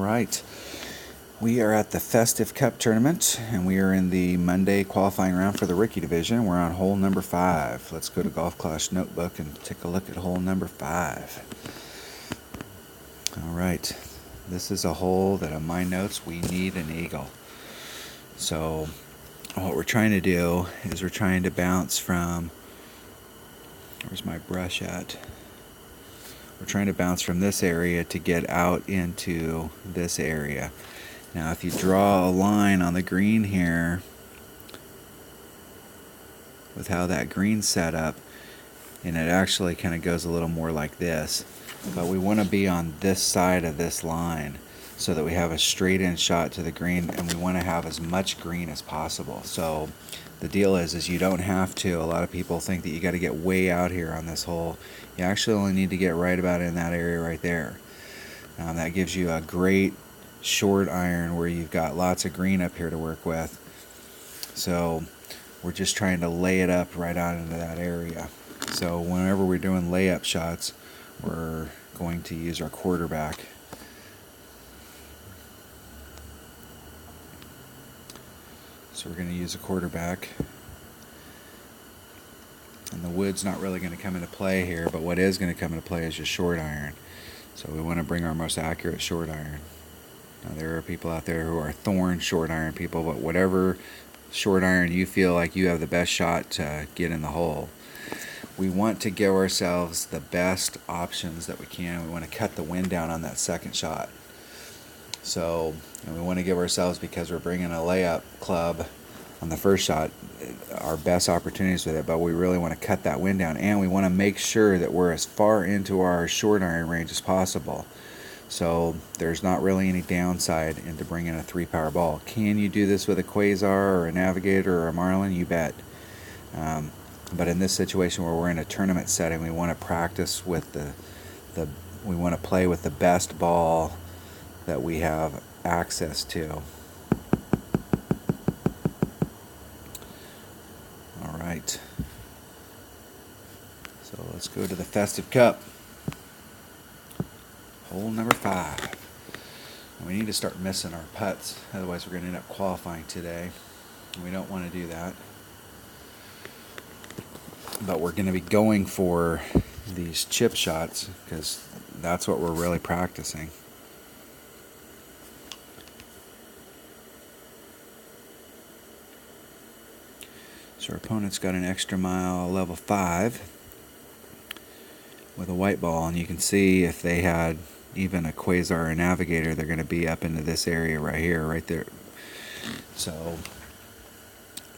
right. We are at the Festive Cup tournament, and we are in the Monday qualifying round for the rookie division. We're on hole number 5. Let's go to Golf Clash Notebook and take a look at hole number 5. All right. This is a hole that on my notes we need an eagle. So what we're trying to do is we're trying to bounce from, where's my brush at? We're trying to bounce from this area to get out into this area. Now if you draw a line on the green here with how that green's set up, and it actually kind of goes a little more like this, but we want to be on this side of this line so that we have a straight in shot to the green, and we want to have as much green as possible. So the deal is you don't have to. A lot of people think that you got to get way out here on this hole. You actually only need to get right about in that area right there. That gives you a great short iron where you've got lots of green up here to work with. So we're just trying to lay it up right out into that area. So whenever we're doing layup shots, we're going to use our quarterback. So we're going to use a quarterback. And the wood's not really going to come into play here, but what is going to come into play is your short iron. So we want to bring our most accurate short iron. Now there are people out there who are thorn short iron people, but whatever short iron you feel like you have the best shot to get in the hole. We want to give ourselves the best options that we can. We want to cut the wind down on that second shot. So, and we want to give ourselves, because we're bringing a layup club on the first shot, our best opportunities with it, but we really want to cut that wind down, and we want to make sure that we're as far into our short iron range as possible. So there's not really any downside into bringing a 3-power ball. Can you do this with a Quasar or a Navigator or a Marlin? You bet. But in this situation where we're in a tournament setting, we want to practice with we want to play with the best ball that we have access to. All right. So let's go to the Festive Cup. Hole number 5. And we need to start missing our putts, otherwise we're going to end up qualifying today. And we don't want to do that. But we're going to be going for these chip shots because that's what we're really practicing. So our opponent's got an extra mile level 5 with a white ball, and you can see if they had even a Quasar or Navigator, they're going to be up into this area right here, right there. So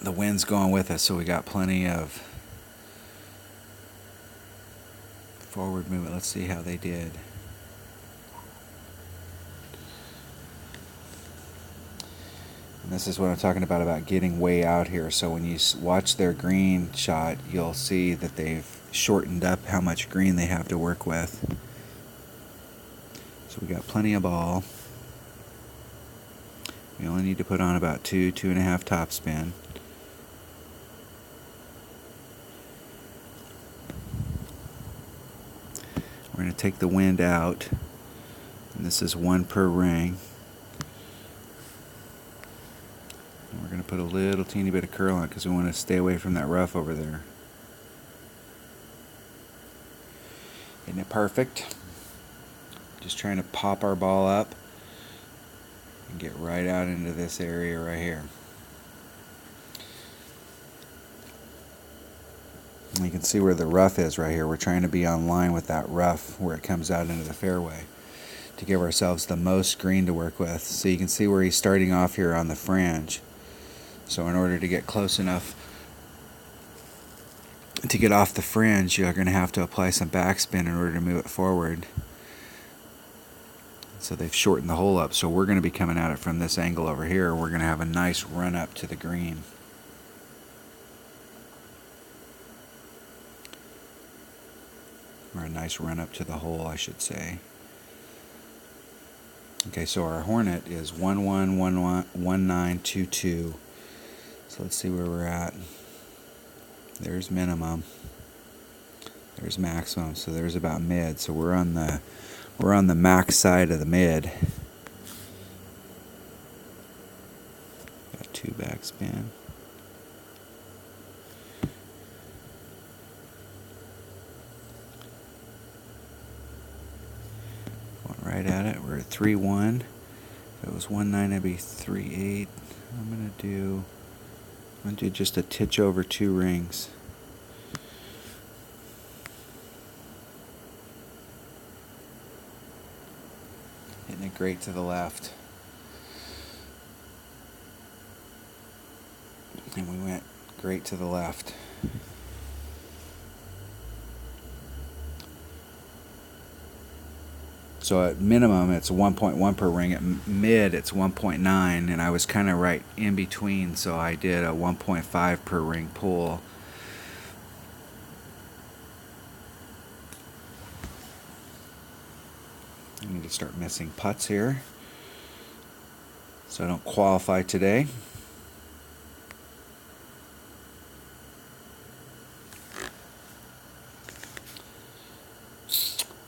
the wind's going with us, so we got plenty of forward movement. Let's see how they did. And this is what I'm talking about getting way out here. So when you watch their green shot, you'll see that they've shortened up how much green they have to work with. So we got plenty of ball. We only need to put on about 2.5 topspin. We're going to take the wind out, and this is 1 per ring. And we're going to put a little teeny bit of curl on it because we want to stay away from that rough over there. Isn't it perfect? Just trying to pop our ball up and get right out into this area right here. And you can see where the rough is right here. We're trying to be on line with that rough where it comes out into the fairway to give ourselves the most green to work with. So you can see where he's starting off here on the fringe. So in order to get close enough to get off the fringe, you're going to have to apply some backspin in order to move it forward. So they've shortened the hole up, so we're going to be coming at it from this angle over here. We're going to have a nice run up to the green. Or a nice run up to the hole, I should say. Okay, so our Hornet is 111922. So let's see where we're at. There's minimum. There's maximum. So there's about mid. So we're on the max side of the mid. 2 backspin. Going right at it. We're at 3-1. If it was 1-9, it'd be 3-8. I'm gonna do just a titch over 2 rings. Hitting it great to the left. And we went great to the left. So at minimum, it's 1.1 per ring. At mid, it's 1.9, and I was kind of right in between, so I did a 1.5 per ring pull. I need to start missing putts here, so I don't qualify today.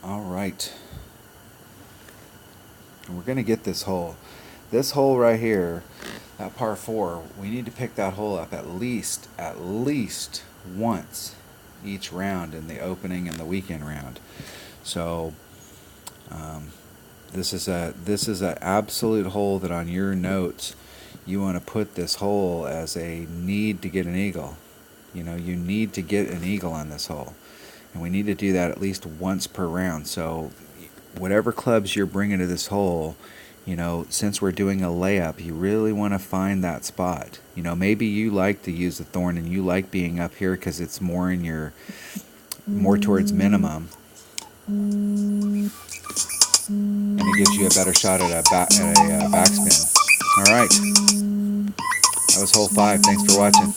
All right. And we're going to get this hole. This hole right here, that par 4, we need to pick that hole up at least once each round in the opening and the weekend round. So this is an absolute hole that on your notes you want to put this hole as a need to get an eagle. You know, you need to get an eagle on this hole, and we need to do that at least once per round. So whatever clubs you're bringing to this hole, you know, since we're doing a layup, you really want to find that spot. You know, maybe you like to use the thorn and you like being up here because it's more in your, more towards minimum, and it gives you a better shot at a backspin. All right, that was hole 5. Thanks for watching.